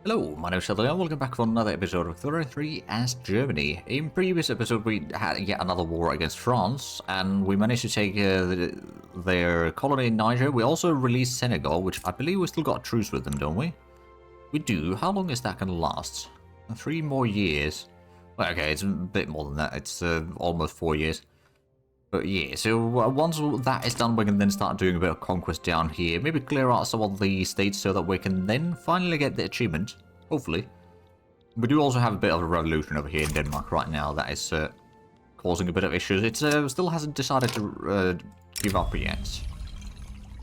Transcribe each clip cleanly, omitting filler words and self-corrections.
Hello, my name is Sheldon and welcome back for another episode of Ep23 as Germany. In previous episode we had yet another war against France and we managed to take their colony in Niger. We also released Senegal, which I believe we still got a truce with them, don't we? We do. How long is that going to last? 3 more years. Well, okay, it's a bit more than that. It's almost 4 years. But yeah, so once that is done, we can then start doing a bit of conquest down here. Maybe clear out some of the states so that we can then finally get the achievement. Hopefully. We do also have a bit of a revolution over here in Denmark right now that is causing a bit of issues. It still hasn't decided to give up yet.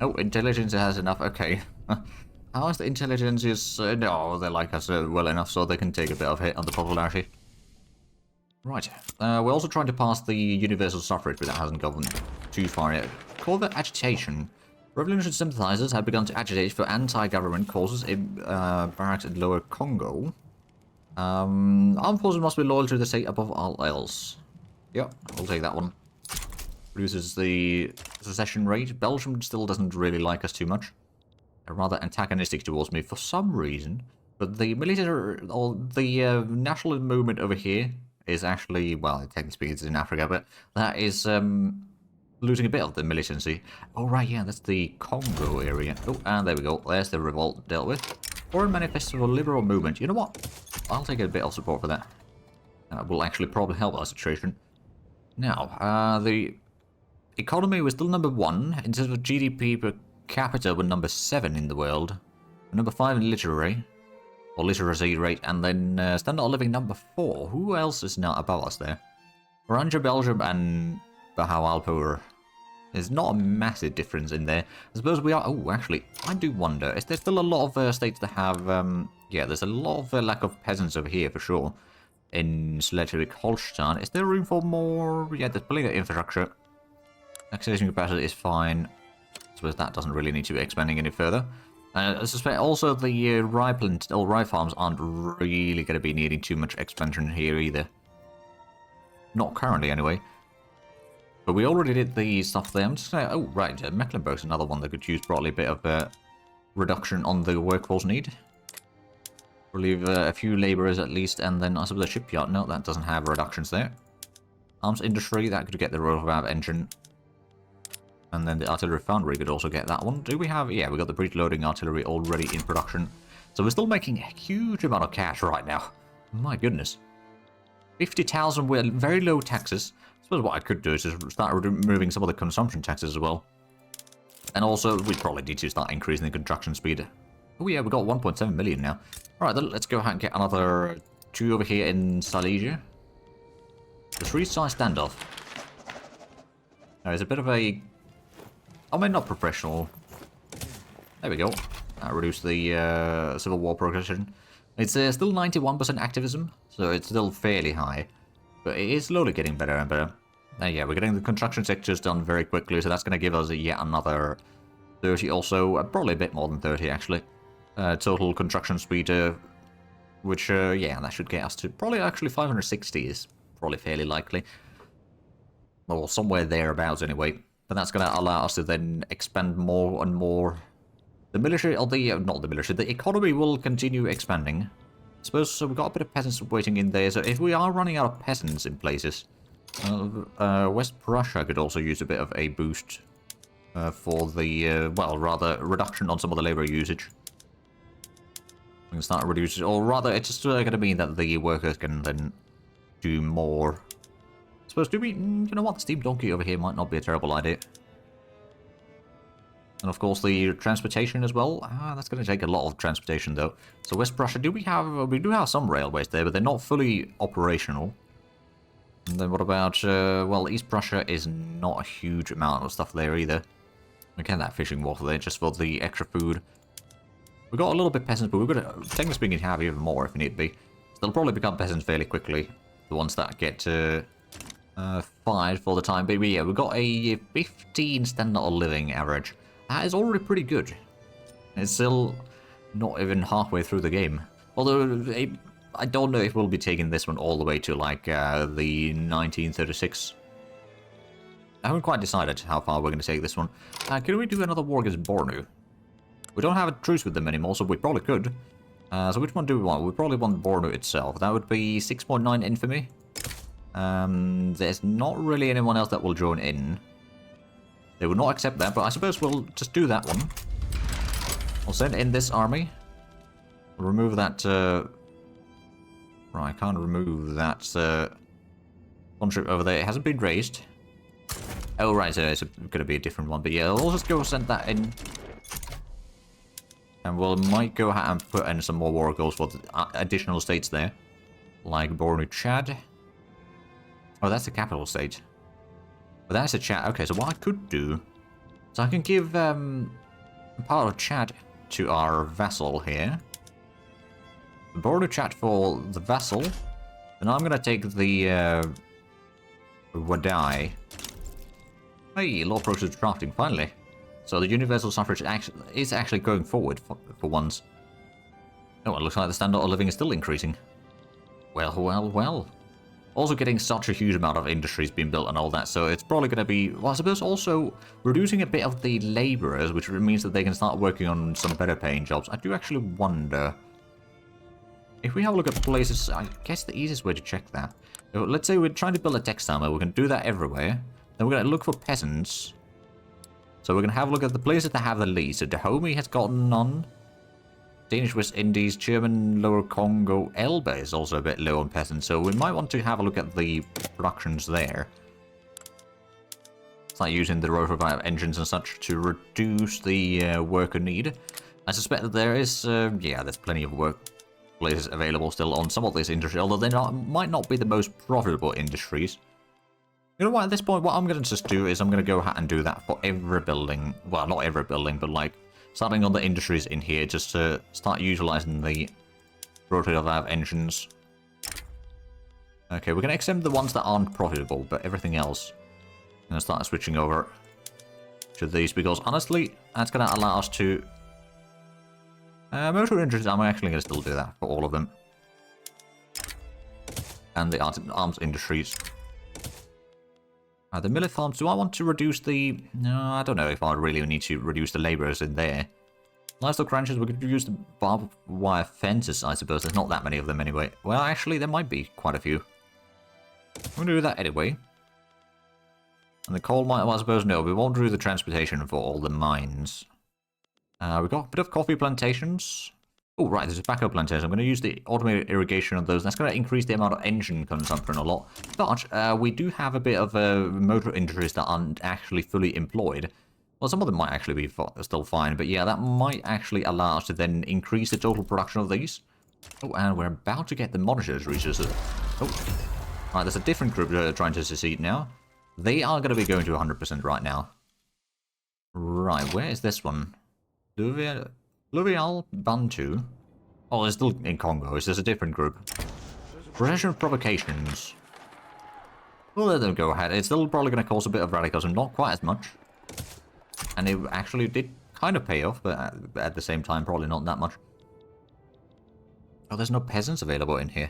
Oh, intelligence has enough. Okay. How is the intelligence? No, they like us well enough so they can take a bit of hit on the popularity. Right, we're also trying to pass the universal suffrage, but that hasn't gone too far yet. Covert agitation. Revolution sympathizers have begun to agitate for anti-government causes in barracks in Lower Congo. Armed forces must be loyal to the state above all else. Yep, we'll take that one. Reduces the secession rate. Belgium still doesn't really like us too much. They're rather antagonistic towards me for some reason. But the military, or the national movement over here is actually, well, technically speaking it's in Africa, but that is losing a bit of the militancy. Oh right, yeah, that's the Congo area. Oh, and there we go. There's the revolt dealt with. Foreign Manifesto for Liberal Movement. You know what? I'll take a bit of support for that. That will actually probably help our situation. Now, the economy was still number 1. In terms of GDP per capita, we're number 7 in the world. We're number 5 in literacy rate, and then standard of living number 4. Who else is now above us there? Oranje, Belgium, and Bahawalpur. There's not a massive difference in there. I suppose we are... Oh, actually, I do wonder. Is there still a lot of states that have... yeah, there's a lot of lack of peasants over here, for sure. In Schleswig-Holstein. Is there room for more... Yeah, there's plenty of infrastructure. Taxation capacity is fine. I suppose that doesn't really need to be expanding any further. I suspect also the rye farms aren't really going to be needing too much expansion here either. Not currently, anyway. But we already did the stuff there. I'm just saying, oh, right, Mecklenburg's another one that could use probably a bit of reduction on the workforce need. Relieve a few labourers at least, and then I suppose the shipyard. No, that doesn't have reductions there. Arms industry, that could get the Rotorvalve engine. And then the artillery foundry could also get that one. Do we have... Yeah, we got the breech-loading artillery already in production. So we're still making a huge amount of cash right now. My goodness. 50,000 with very low taxes. I suppose what I could do is just start removing some of the consumption taxes as well. And also, we'd probably need to start increasing the construction speed. Oh yeah, we got 1.7 million now. Alright, then let's go ahead and get another 2 over here in Silesia. The 3-side standoff. Now, it's a bit of a... I mean, not professional. There we go. Reduce the civil war progression. It's still 91% activism, so it's still fairly high. But it is slowly getting better and better. Yeah, we're getting the construction sectors done very quickly, so that's going to give us yet another 30 also. Probably a bit more than 30, actually. Total construction speed, which, yeah, that should get us to probably actually 560 is probably fairly likely. Or somewhere thereabouts, anyway. But that's going to allow us to then expand more and more. The military, or the, not the military, the economy will continue expanding. I suppose, so we've got a bit of peasants waiting in there, so if we are running out of peasants in places, West Prussia could also use a bit of a boost for the, well, rather, reduction on some of the labor usage. We can start reducing, or rather, it's just going to mean that the workers can then do more. I suppose, do we, you know what, the steam donkey over here might not be a terrible idea. And of course the transportation as well. That's going to take a lot of transportation though. So West Prussia, we do have some railways there, but they're not fully operational. And then what about, well, East Prussia is not a huge amount of stuff there either. We get that fishing wharf there just for the extra food. We've got a little bit peasants, but we're going to, technically speaking, have even more if need be. So they'll probably become peasants fairly quickly. The ones that get 5 for the time being. But yeah, we've got a 15 standard of living average. That is already pretty good. It's still not even halfway through the game. Although, I don't know if we'll be taking this one all the way to, like, the 1936. I haven't quite decided how far we're going to take this one. Can we do another war against Bornu? We don't have a truce with them anymore, so we probably could. So which one do we want? We probably want Bornu itself. That would be 6.9 infamy. There's not really anyone else that will join in. They will not accept that, but I suppose we'll just do that one. We'll send in this army. We'll remove that, right, I can't remove that, contrib over there. It hasn't been raised. Oh, right, so it's going to be a different one. But yeah, we'll just go send that in. And we might go ahead and put in some more war goals for the additional states there. Like Bornu Chad. Oh, that's the capital state. But that's a Chad. Okay, so what I could do... So I can give part of Chad to our vassal here. Bornu Chad for the vassal. And I'm going to take the Wadai. Hey, law process drafting, finally. So the universal suffrage is actually going forward for once. Oh, it looks like the standard of living is still increasing. Well, well, well. Also getting such a huge amount of industries being built and all that, so it's probably going to be, well, I suppose also reducing a bit of the laborers, which means that they can start working on some better paying jobs. I do actually wonder, if we have a look at places, I guess the easiest way to check that. Let's say we're trying to build a textile mill, we can do that everywhere. Then we're going to look for peasants. So we're going to have a look at the places that have the least. So Dahomey has gotten none. Danish West Indies, German Lower Congo, Elba is also a bit low on peasants. So we might want to have a look at the productions there. Start using the rotary engines and such to reduce the worker need. I suspect that there is, yeah, there's plenty of work places available still on some of these industries, although they might not be the most profitable industries. You know what, at this point, what I'm going to just do is I'm going to go ahead and do that for every building. Well, not every building, but like starting on the industries in here just to start utilizing the rotary valve engines. Okay, we're going to exempt the ones that aren't profitable, but everything else, I'm going to start switching over to these because honestly, that's going to allow us to... motor industries, I'm actually going to still do that for all of them. And the arms industries. The millet farms, do I want to reduce the... No, I don't know if I really need to reduce the laborers in there. Livestock ranches, we could use the barbed wire fences, I suppose. There's not that many of them anyway. Well, actually, there might be quite a few. We'll do that anyway. And the coal mine, well, I suppose, no, we won't do the transportation for all the mines. We've got a bit of coffee plantations. Oh, right, there's a tobacco plantation. I'm going to use the automated irrigation of those. That's going to increase the amount of engine consumption a lot. But we do have a bit of motor industries that aren't actually fully employed. Well, some of them might actually be still fine. But yeah, that might actually allow us to then increase the total production of these. Oh, and we're about to get the monitors resources. Oh, right, there's a different group trying to secede now. They are going to be going to 100% right now. Right, where is this one? Luvial Bantu. Oh, they're still in Congo. It's just a different group. Procession of Provocations. We'll let them go ahead. It's still probably going to cause a bit of radicalism. Not quite as much. And it actually did kind of pay off, but at the same time, probably not that much. Oh, there's no peasants available in here.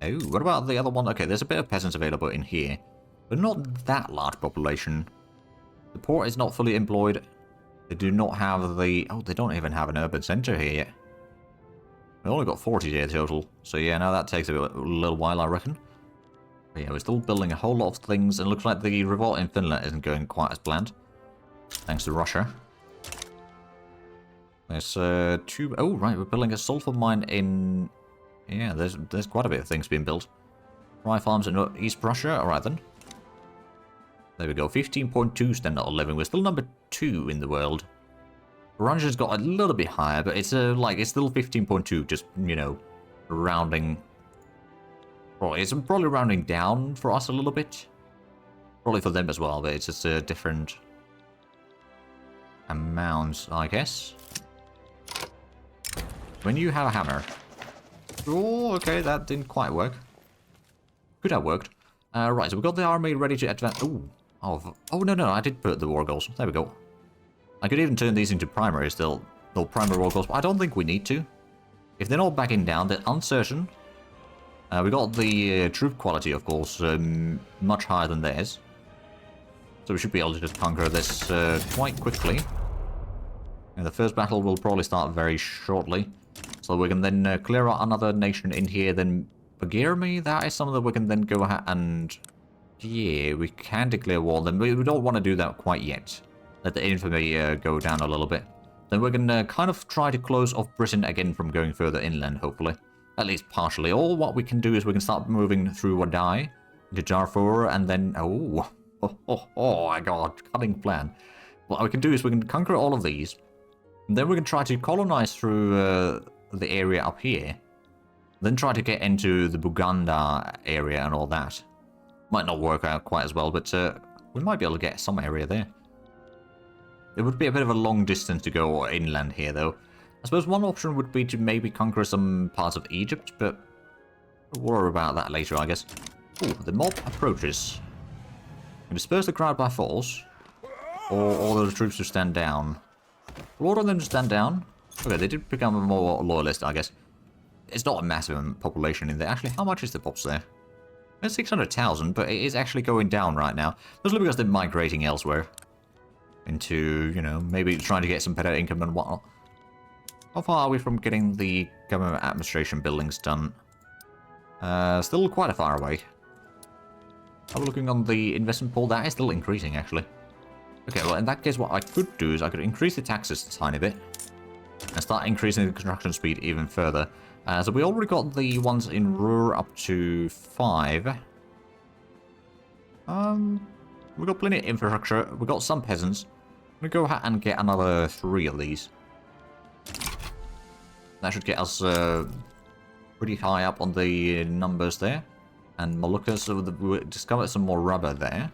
Oh, what about the other one? Okay, there's a bit of peasants available in here. But not that large population. The port is not fully employed. They do not have the... Oh, they don't even have an urban centre here yet. We only got 40 here total. So yeah, now that takes a little while, I reckon. But yeah, we're still building a whole lot of things. And it looks like the revolt in Finland isn't going quite as planned. Thanks to Russia. There's two... Oh, right, we're building a sulfur mine in... Yeah, there's quite a bit of things being built. Rye farms in East Prussia. Alright then. There we go, 15.2 standard of living. We're still number 2 in the world. Russia's got a little bit higher, but it's it's still 15.2, just, you know, rounding. Probably, it's probably rounding down for us a little bit. Probably for them as well, but it's just a different amounts, I guess. When you have a hammer. Oh, okay, that didn't quite work. Could have worked. Right, so we've got the army ready to advance. Ooh. Oh, no, I did put the war goals. There we go. I could even turn these into primary still. No, primary war goals, but I don't think we need to. If they're not backing down, they're uncertain. We got the troop quality, of course, much higher than theirs. So we should be able to just conquer this quite quickly. And the first battle will probably start very shortly. So we can then clear out another nation in here, then Bulgaria, that is something that we can then go ahead and... Yeah, we can declare war, then we don't want to do that quite yet. Let the infamy go down a little bit. Then we can kind of try to close off Britain again from going further inland, hopefully. At least partially. Or what we can do is we can start moving through Wadai, into Darfur, and then... Oh, I got a cunning plan. What we can do is we can conquer all of these. And then we can try to colonize through the area up here. Then try to get into the Buganda area and all that. Might not work out quite as well, but we might be able to get some area there. It would be a bit of a long distance to go inland here, though. I suppose one option would be to maybe conquer some parts of Egypt, but we'll worry about that later, I guess. Ooh, the mob approaches. Disperse the crowd by force, or order the troops to stand down. We'll order them to stand down. Okay, they did become more loyalist, I guess. It's not a massive population in there. Actually, how much is the pops there? It's 600,000, but it is actually going down right now. Mostly because they're migrating elsewhere. Into, you know, maybe trying to get some better income and whatnot. How far are we from getting the government administration buildings done? Still quite a far away. I'm looking on the investment pool. That is still increasing, actually. Okay, well, in that case, what I could do is I could increase the taxes a tiny bit. And start increasing the construction speed even further. So we already got the ones in Ruhr up to 5. We got plenty of infrastructure. We got some peasants. I'm gonna go ahead and get another 3 of these. That should get us pretty high up on the numbers there. And Moluccas, so we discovered some more rubber there.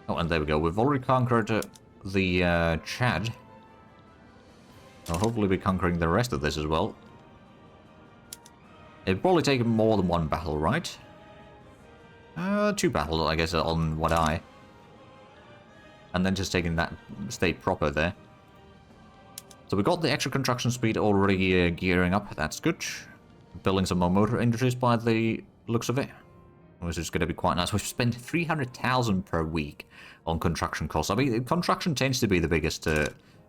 Oh, and there we go. We've already conquered the Chad. I'll hopefully be conquering the rest of this as well. It'd probably take more than 1 battle, right? 2 battles, I guess, on Wadai. And then just taking that state proper there. So we got the extra construction speed already gearing up. That's good. Building some more motor industries by the looks of it. Which is going to be quite nice. We've spent 300,000 per week on construction costs. I mean, construction tends to be the biggest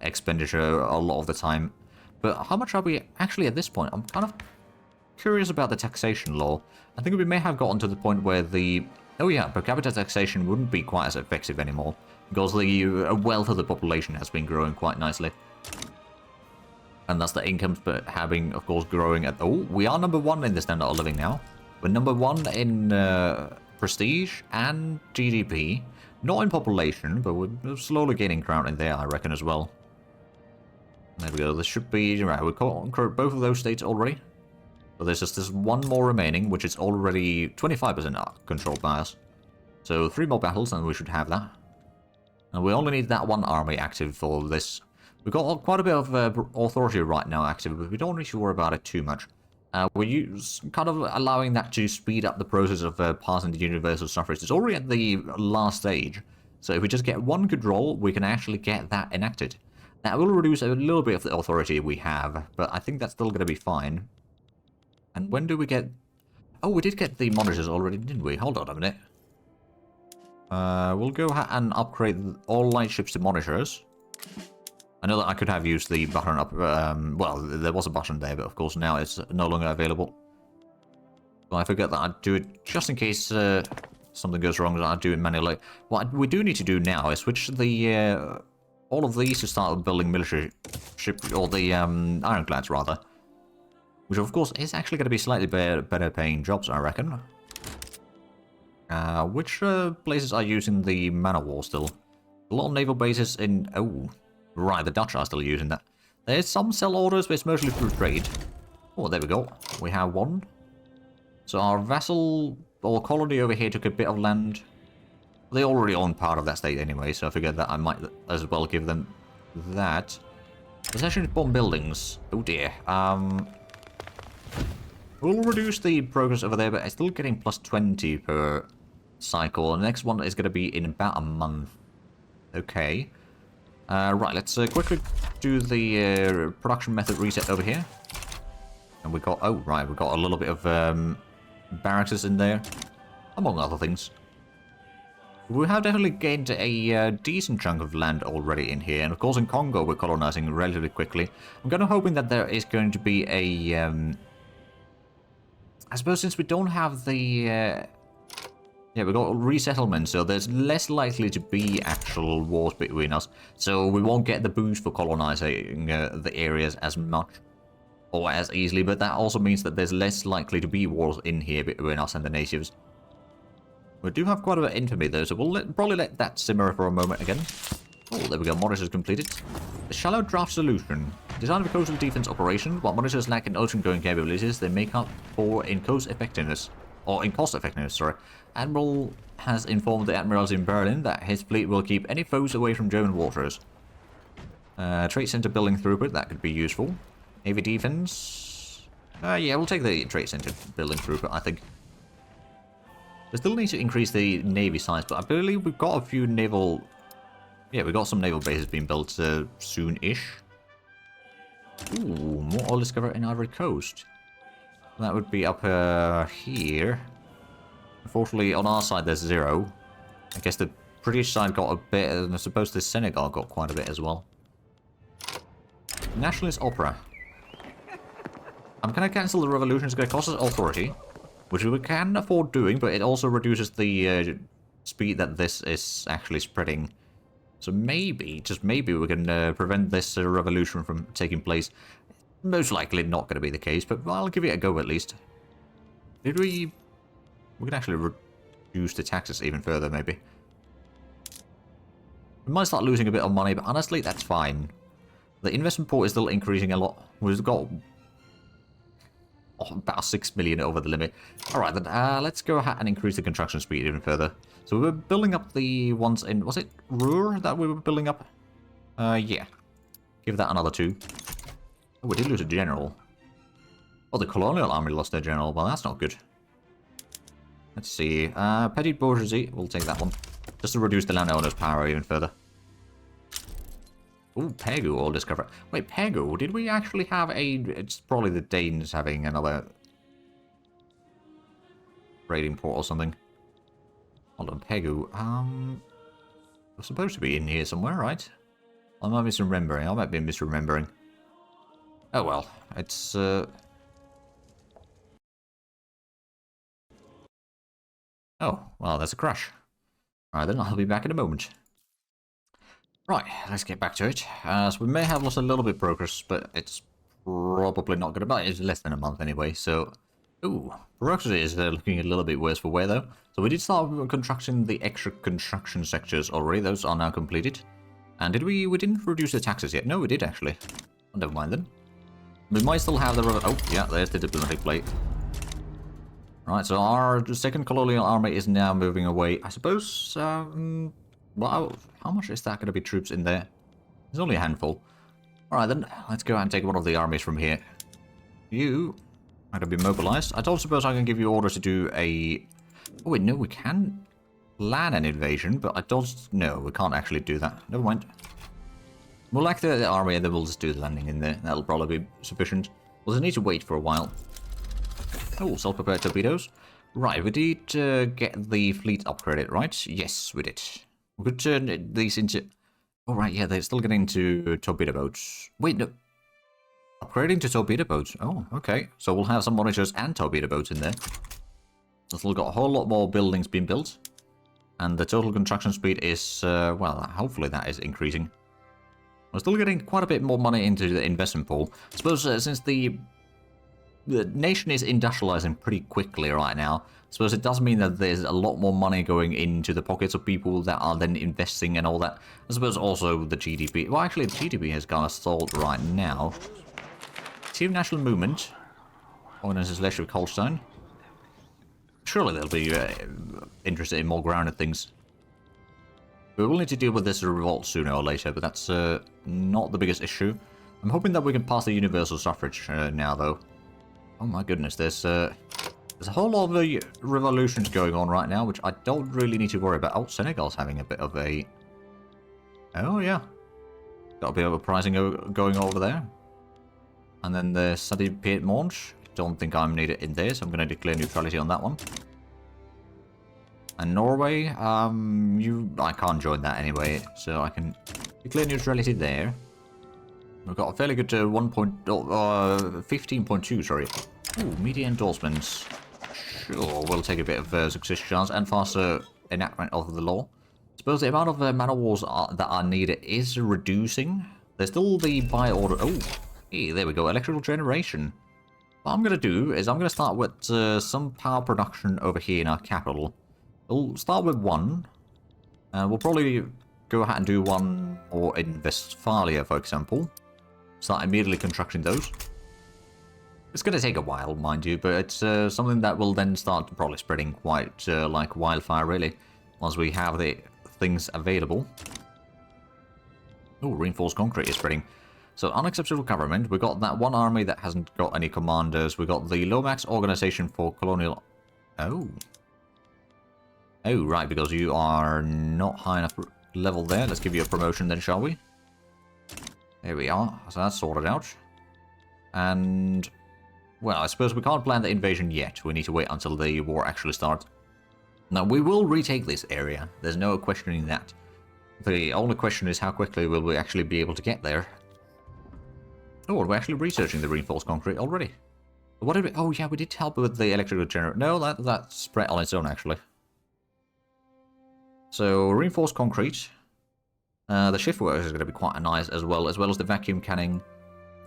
expenditure a lot of the time. But how much are we actually at this point? I'm kind of curious about the taxation law. I think we may have gotten to the point where the... Oh yeah, per capita taxation wouldn't be quite as effective anymore. Because the wealth of the population has been growing quite nicely. And that's the incomes having, of course, growing at... Oh, we are number 1 in the standard of living now. We're number 1 in prestige and GDP. Not in population, but we're slowly gaining ground in there, I reckon, as well. There we go. This should be... Right, we've conquered both of those states already. So there's just this 1 more remaining, which is already 25% controlled by us. So 3 more battles, and we should have that. And we only need that 1 army active for this. We've got quite a bit of authority right now active, but we don't need to worry about it too much. We're kind of allowing that to speed up the process of passing the universal suffrage. It's already at the last stage. So if we just get 1 good roll, we can actually get that enacted. That will reduce a little bit of the authority we have, but I think that's still going to be fine. And when do we get... Oh, we did get the monitors already, didn't we? Hold on a minute. We'll go ahead and upgrade all light ships to monitors. I know that I could have used the button up... well, there was a button there, but of course now it's no longer available. But I forget that I'd do it just in case something goes wrong, I'd do it manually. What we do need to do now is switch the... all of these to start building military ship... or the ironclads, rather. Which, of course, is actually going to be slightly better paying jobs, I reckon. Which places are using the Man of War still? A lot of naval bases in... Oh, right, the Dutch are still using that. There's some sell orders, but it's mostly through trade. Oh, there we go. We have 1. So our vassal or colony over here took a bit of land. They already own part of that state anyway, so I figured that I might as well give them that. Possession of bomb buildings. Oh dear. We'll reduce the progress over there, but I'm still getting plus 20 per cycle. The next one is going to be in about a month. Okay. Right, let's quickly do the production method reset over here. And we got... Oh, right, we got a little bit of barracks in there. Among other things. We have definitely gained a decent chunk of land already in here, and of course in Congo we're colonizing relatively quickly. I'm kind of hoping that there is going to be a... I suppose since we don't have the... yeah, we've got resettlement, so there's less likely to be actual wars between us. So we won't get the boost for colonizing the areas as much or as easily, but that also means that there's less likely to be wars in here between us and the natives. We do have quite a bit of infamy though, so we'll probably let that simmer for a moment again. Oh, there we go, monitors completed. The shallow draft solution. Designed for coastal defense operation, while monitors lack in ocean-going capabilities, they make up for in coast effectiveness. Or in cost effectiveness, sorry. Admiral has informed the admirals in Berlin that his fleet will keep any foes away from German waters. Trade center building throughput, that could be useful. Navy defense. Yeah, we'll take the trade center building throughput, I think. We still need to increase the navy size, but I believe we've got a few naval... yeah, we've got some naval bases being built soon-ish. Ooh, more oil discovered in Ivory Coast. That would be up here. Unfortunately, on our side there's 0. I guess the British side got a bit, and I suppose the Senegal got quite a bit as well. Nationalist Opera. I'm going to cancel the revolution. It's going to cost us authority, which we can afford doing, but it also reduces the speed that this is actually spreading. So maybe, just maybe, we can prevent this revolution from taking place. Most likely not going to be the case, but I'll give it a go at least. Did we... we can actually reduce the taxes even further, maybe. We might start losing a bit of money, but honestly, that's fine. The investment pool is still increasing a lot. We've got about 6 million over the limit. Alright then, let's go ahead and increase the construction speed even further. So we were building up the ones in... was it Ruhr that we were building up? Yeah. Give that another 2. Oh, we did lose a general. Oh, the Colonial army lost their general. Well, that's not good. Let's see. Petty bourgeoisie. We'll take that one. Just to reduce the landowner's power even further. Ooh, Pegu all discovered. Wait, Pegu? Did we actually have a... it's probably the Danes having another... raiding port or something. Hold on, Pegu. It's supposed to be in here somewhere, right? I might be misremembering. I might be misremembering. Oh well, it's... oh, well, that's a crash. Alright then, I'll be back in a moment. Right, let's get back to it. So we may have lost a little bit of progress, but it's probably not going to be. It's less than a month anyway, so... ooh, progress is looking a little bit worse for wear though. So we did start constructing the extra construction sectors already. Those are now completed. And did we didn't reduce the taxes yet? No, we did actually. Oh, never mind then. We might still have the... oh, yeah, there's the diplomatic plate. Right, so our second colonial army is now moving away. I suppose, well, how much is that going to be troops in there? There's only a handful. Alright then, let's go and take one of the armies from here. You are going to be mobilized. I don't suppose I can give you orders to do a... oh wait, no, we can plan an invasion, but I don't... no, we can't actually do that. Never mind. We'll activate the army and then we'll just do the landing in there. That'll probably be sufficient. We'll just need to wait for a while. Oh, self-prepared torpedoes. Right, we did get the fleet upgraded, right? Yes, we did. We could turn these into... oh, right, yeah, they're still getting to torpedo boats. Wait, no. Upgrading to torpedo boats. Oh, okay. So we'll have some monitors and torpedo boats in there. We've still got a whole lot more buildings being built. And the total construction speed is, well, hopefully that is increasing. We're still getting quite a bit more money into the investment pool. I suppose since the nation is industrializing pretty quickly right now, I suppose it does mean that there's a lot more money going into the pockets of people that are then investing and all that. I suppose also the GDP. Well, actually, the GDP has kind of stalled right now. Team National Movement. Organizes Schleswig-Holstein. Surely they'll be interested in more grounded things. We will need to deal with this revolt sooner or later, but that's not the biggest issue. I'm hoping that we can pass the universal suffrage now, though. Oh my goodness, there's a whole lot of revolutions going on right now, which I don't really need to worry about. Oh, Senegal's having a bit of a... oh yeah. Got a bit of a pricing going over there. And then the Sadi Piedmont. Don't think I'm needed in there, so I'm going to declare neutrality on that one. And Norway, I can't join that anyway, so I can declare neutrality there. We've got a fairly good 15.2, sorry. Ooh, media endorsements. Sure, we'll take a bit of success chance and faster enactment of the law. I suppose the amount of man of wars that are needed is reducing. There's still the buy order. Oh, hey, there we go. Electrical generation. What I'm going to do is I'm going to start with some power production over here in our capital. We'll start with one. We'll probably go ahead and do one more in Westphalia, for example. Start immediately constructing those. It's going to take a while, mind you, but it's something that will then start probably spreading quite like wildfire, really, once we have the things available. Oh, reinforced concrete is spreading. So, unacceptable government. We got that one army that hasn't got any commanders. We got the Lomax organization for Colonial. Oh. Oh, right, because you are not high enough level there. Let's give you a promotion then, shall we? There we are. So that's sorted out. And, well, I suppose we can't plan the invasion yet. We need to wait until the war actually starts. Now, we will retake this area. There's no questioning that. The only question is how quickly will we actually be able to get there. Oh, we're actually researching the reinforced concrete already. What did we... Oh, yeah, we did help with the electrical generator. No, that's spread on its own, actually. So, reinforced concrete. The shift work is going to be quite nice as well as the vacuum canning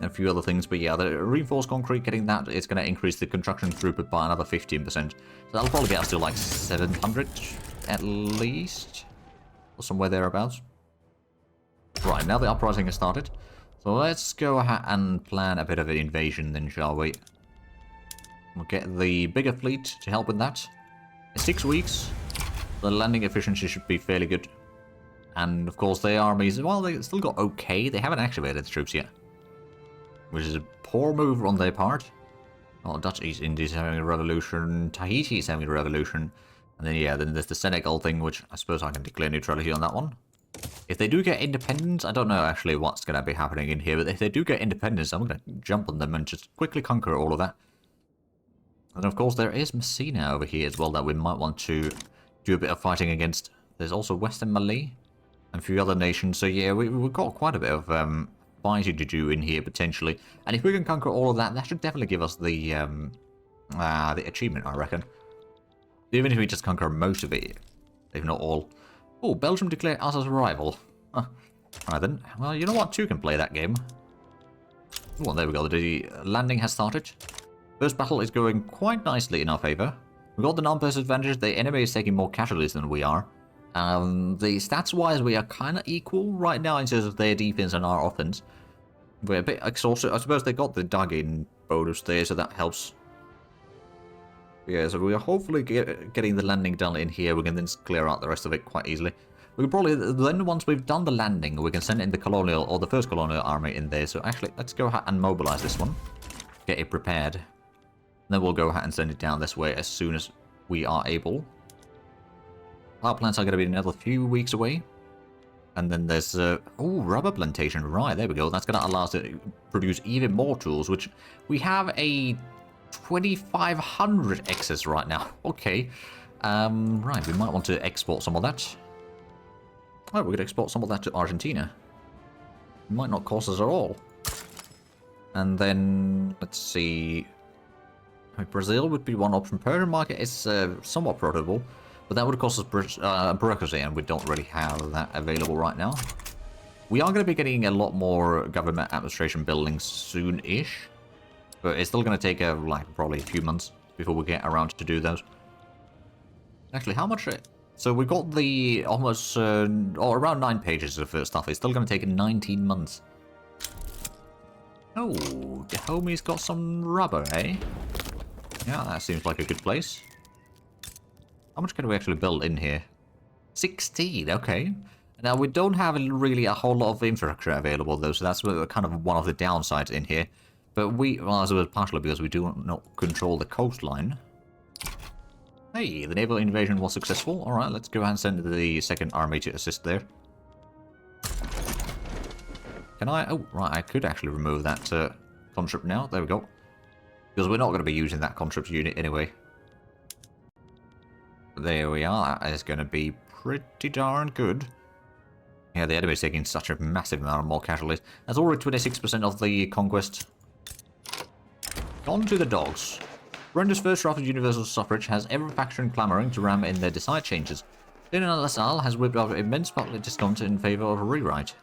and a few other things. But yeah, the reinforced concrete, getting that, is going to increase the construction throughput by another 15%. So that'll probably get us to like 700 at least. Or somewhere thereabouts. Right, now the uprising has started. So let's go ahead and plan a bit of an invasion then, shall we? We'll get the bigger fleet to help with that. In 6 weeks, the landing efficiency should be fairly good. And of course, the armies, well, they still got okay. They haven't activated the troops yet. Which is a poor move on their part. Oh, Dutch East Indies having a revolution. Tahiti is having a revolution. And then, yeah, then there's the Senegal thing, which I suppose I can declare neutrality on that one. If they do get independence, I don't know actually what's going to be happening in here, but if they do get independence, I'm going to jump on them and just quickly conquer all of that. And of course, there is Messina over here as well that we might want to do a bit of fighting against. There's also Western Malay and a few other nations. So yeah, we've got quite a bit of fighting to do in here potentially. And if we can conquer all of that, that should definitely give us the achievement, I reckon. Even if we just conquer most of it, if not all. Oh, Belgium declared us as a rival. Huh. Alright then. Well, you know what? Two can play that game. Oh, there we go. The landing has started. First battle is going quite nicely in our favor. We got the numbers advantage. The enemy is taking more casualties than we are. The stats-wise, we are kind of equal right now in terms of their defense and our offense. We're a bit exhausted. I suppose they got the dug-in bonus there, so that helps. Yeah, so we are hopefully getting the landing done in here. We can then clear out the rest of it quite easily. We can probably, then once we've done the landing, we can send in the Colonial, or the first Colonial army in there. So actually, let's go ahead and mobilize this one. Get it prepared. And then we'll go ahead and send it down this way as soon as we are able. Power plants are going to be another few weeks away. And then there's, oh, rubber plantation. Right, there we go. That's going to allow us to produce even more tools, which we have a 2,500 excess right now. Okay. Right, we might want to export some of that. Oh, we could export some of that to Argentina. It might not cost us at all. And then, let's see. Brazil would be one option. Persian market is somewhat profitable, but that would cost us bureaucracy, and we don't really have that available right now. We are going to be getting a lot more government administration buildings soon-ish, but it's still going to take like probably a few months before we get around to do those. Actually, how much? So we got the almost around 9 pages of stuff. It's still going to take 19 months. Oh, the homie's got some rubber, eh? Yeah, that seems like a good place. How much can we actually build in here? 16, okay. Now, we don't have really a whole lot of infrastructure available, though, so that's kind of one of the downsides in here. But well, as it was partially because we do not control the coastline. Hey, the naval invasion was successful. Alright, let's go ahead and send the second army to assist there. Can I? Oh, right, I could actually remove that conscript now. There we go. Because we're not going to be using that conscript unit anyway. There we are. That is going to be pretty darn good. Yeah, the enemy is taking such a massive amount of more casualties. That's already 26% of the conquest. On to the dogs. Brenda's first draft of universal suffrage has every faction clamoring to ram in their desired changes. Colonial has whipped up immense popular discount in favor of a rewrite.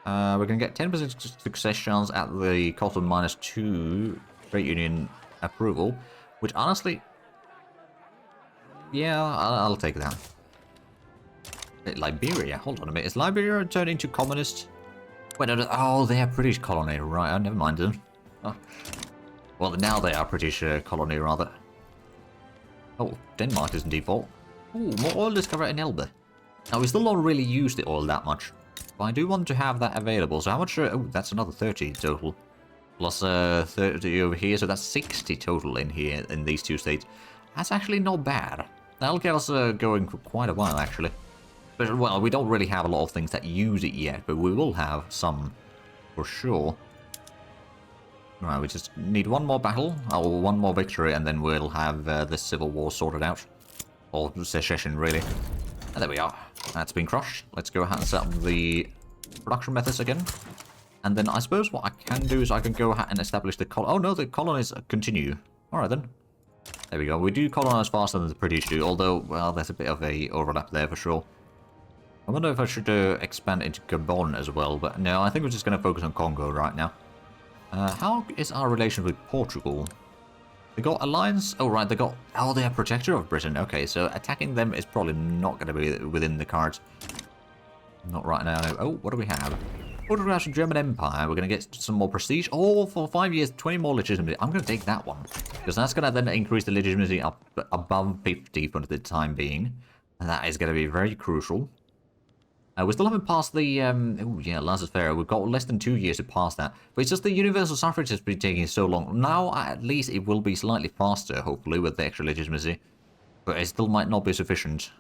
We're going to get 10% success chance at the cost of -2 trade union approval, which honestly, yeah, I'll take that. Liberia, hold on a minute, is Liberia turned into communist? Wait, no, oh, they are British colony, right? Oh, never mind them. Oh. Well, now they are British colony, rather. Oh, Denmark is in default. Oh, more oil discovered in Elbe. Now, we still don't really use the oil that much, but I do want to have that available. So how much? Oh, that's another 30 total. Plus 30 over here, so that's 60 total in here, in these two states. That's actually not bad. That'll get us going for quite a while, actually. But, well, we don't really have a lot of things that use it yet, but we will have some, for sure. Right, we just need one more battle, or one more victory, and then we'll have this civil war sorted out. Or secession, really. And there we are. That's been crushed. Let's go ahead and set up the production methods again. And then I suppose what I can do is I can go ahead and establish the oh no, the colonies continue. Alright then. There we go. We do colonize faster than the British do, although, well, there's a bit of a overlap there for sure. I wonder if I should expand into Gabon as well, but no, I think we're just going to focus on Congo right now. How is our relation with Portugal? They got alliance? Oh, right, they got... Oh, they are protector of Britain. Okay, so attacking them is probably not going to be within the cards. Not right now. Oh, what do we have? Photographs of German Empire. We're going to get some more prestige. Oh, for 5 years, 20 more legitimacy. I'm going to take that one. Because that's going to then increase the legitimacy up above 50 for the time being. And that is going to be very crucial. We still haven't passed the, oh yeah, laissez-faire. We've got less than 2 years to pass that. But it's just the universal suffrage has been taking so long. Now, at least, it will be slightly faster, hopefully, with the extra legitimacy. But it still might not be sufficient.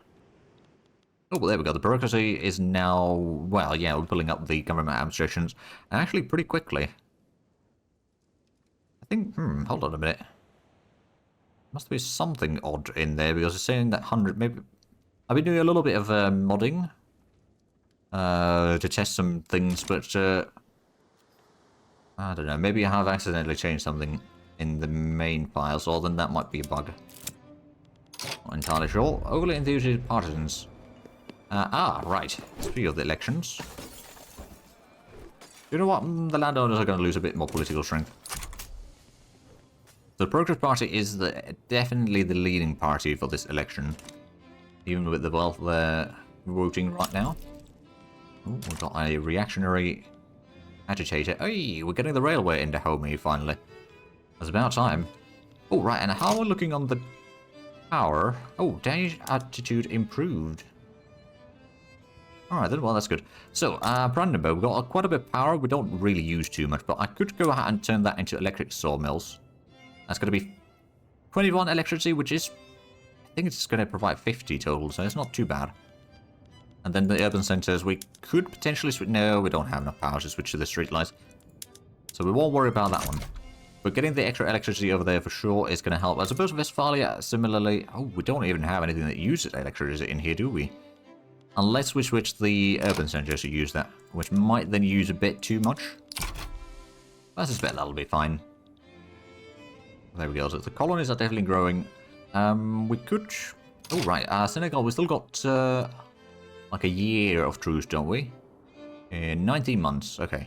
Oh, well, there we go. The bureaucracy is now, well, yeah, we're pulling up the government administrations. And actually, pretty quickly. I think, hold on a minute. Must be something odd in there, because it's saying that 100, maybe... I've been doing a little bit of modding. To test some things, but I don't know, maybe I have accidentally changed something in the main files, or then that might be a bug. Not entirely sure. Overly enthusiastic partisans. Right. Speaking of the elections. You know what? The landowners are going to lose a bit more political strength. The Progress Party is definitely the leading party for this election. Even with the wealth they're voting right now. Oh, we've got a reactionary agitator. Hey, we're getting the railway into Homey, finally. It's about time. Oh, right, and how are we looking on the power? Oh, Danish attitude improved. Alright then, well, that's good. So, Brandenburg, we've got quite a bit of power. We don't really use too much, but I could go ahead and turn that into electric sawmills. That's going to be 21 electricity, which is... I think it's going to provide 50 total, so it's not too bad. And then the urban centers, we could potentially switch... No, we don't have enough power to switch to the streetlights. So we won't worry about that one. But getting the extra electricity over there for sure is going to help. I suppose Westphalia, similarly... Oh, we don't even have anything that uses electricity in here, do we? Unless we switch the urban centers to use that. Which might then use a bit too much. I suspect that'll be fine. There we go. So the colonies are definitely growing. We could... Oh, right. Senegal, we still got... like a year of truce, don't we? 19 months, okay.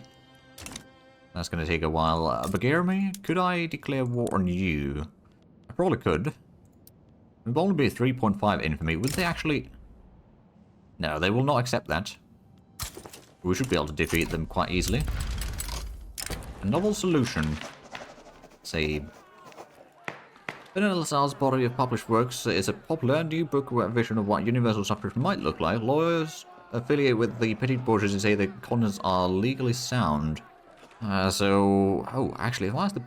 That's going to take a while. Bulgaria, could I declare war on you? I probably could. It would only be 3.5 infamy. Would they actually... No, they will not accept that. We should be able to defeat them quite easily. A novel solution. Say... Bernard Lassalle's body of published works is a popular new book vision of what universal suffrage might look like. Lawyers affiliated with the petty bourgeoisie say the colonies are legally sound. Oh, actually, why is the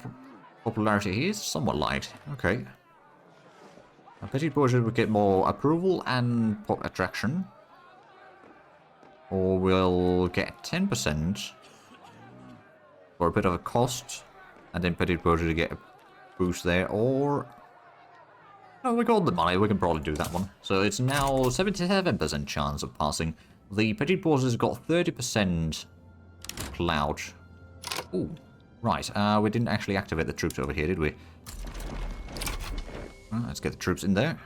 popularity here somewhat light? Okay. A petty bourgeoisie would get more approval and pop attraction. Or we'll get 10% for a bit of a cost, and then petty bourgeoisie get a boost there, or... Oh, we got the money, we can probably do that one. So it's now 77% chance of passing. The petty borders has got 30% cloud. Ooh, right. We didn't actually activate the troops over here, did we? Let's get the troops in there.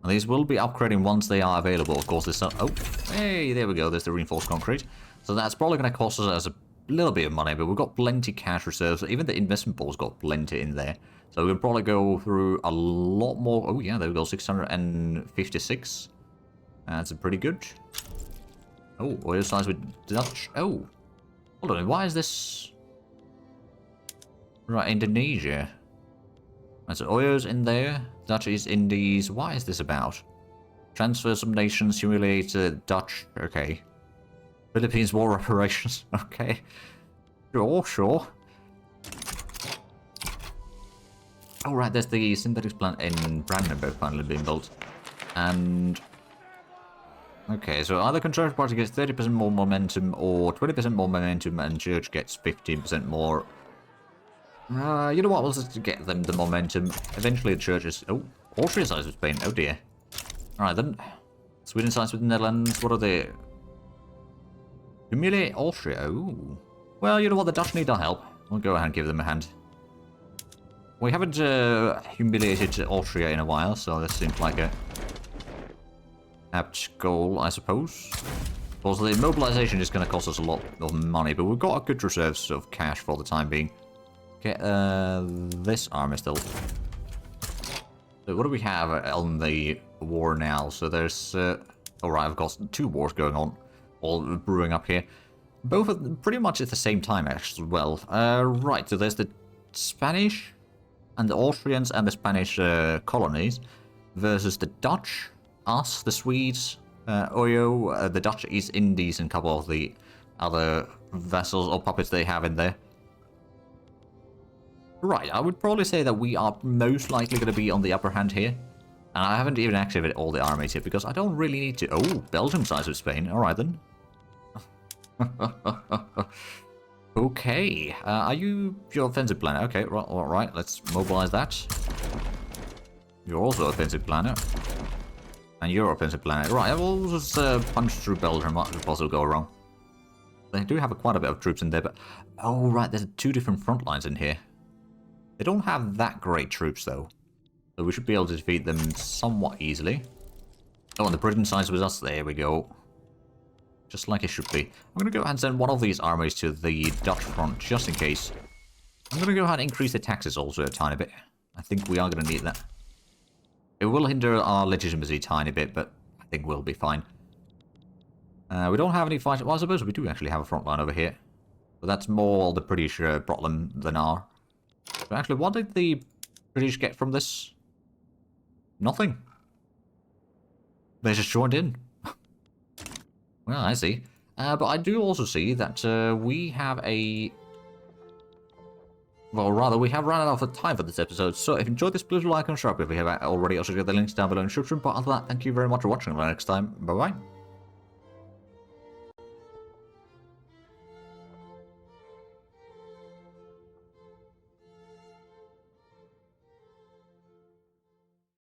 And these will be upgrading once they are available. Of course, this. Oh, hey, there we go. There's the reinforced concrete. So that's probably going to cost us a little bit of money, but we've got plenty cash reserves. Even the investment pool's got plenty in there. So we can probably go through a lot more. Oh, yeah, there we go. 656. That's pretty good. Oh, oil size with Dutch. Oh, hold on. Why is this? Right, Indonesia. Right, so oil's in there. Dutch East Indies. Why is this about? Transfer some nations, humiliate Dutch. Okay. Philippines war operations. Okay. Sure. Oh, right, there's the synthetics plant in Brandenburg finally being built. And... okay, so either Conservative Party gets 30% more momentum or 20% more momentum and Church gets 15% more. You know what, we'll just get them the momentum. Eventually the Church is... oh, Austria sides with Spain. Oh dear. Alright then. Sweden sides with the Netherlands. What are they? Humiliate Austria. Ooh. Well, you know what, the Dutch need our help. We'll go ahead and give them a hand. We haven't humiliated Austria in a while, so this seems like a apt goal, I suppose. Well, the mobilization is going to cost us a lot of money, but we've got a good reserves of cash for the time being. Okay, this army still. So what do we have on the war now? So there's... alright, I've got 2 wars going on, all brewing up here. Both are pretty much at the same time, actually, as well. Right, so there's the Spanish and the Austrians and the Spanish colonies versus the Dutch, us, the Swedes, Oyo, the Dutch East Indies, and a couple of the other vessels or puppets they have in there. Right, I would probably say that we are most likely going to be on the upper hand here. And I haven't even activated all the armies here because I don't really need to... oh, Belgium sides with Spain. Alright then. Okay, are you your offensive planner? Okay, right, let's mobilize that. You're also offensive planner. And you're offensive planner. Right, we'll just punch through Belgium. What could possibly go wrong? They do have quite a bit of troops in there, but... oh, right, there's 2 different front lines in here. They don't have that great troops, though. So we should be able to defeat them somewhat easily. Oh, and the Britain sides with us. There we go. Just like it should be. I'm going to go ahead and send one of these armies to the Dutch front, just in case. I'm going to go ahead and increase the taxes also a tiny bit. I think we are going to need that. It will hinder our legitimacy a tiny bit, but I think we'll be fine. We don't have any fight. Well, I suppose we do actually have a front line over here. But that's more the British problem than our. But actually, what did the British get from this? Nothing. They just joined in. Well, I see. But I do also see that we have a... well, rather, we have run out of time for this episode. So if you enjoyed this, please like and subscribe if you haven't already. Also, get the links down below in the description. But other than that, thank you very much for watching. Until next time, bye-bye.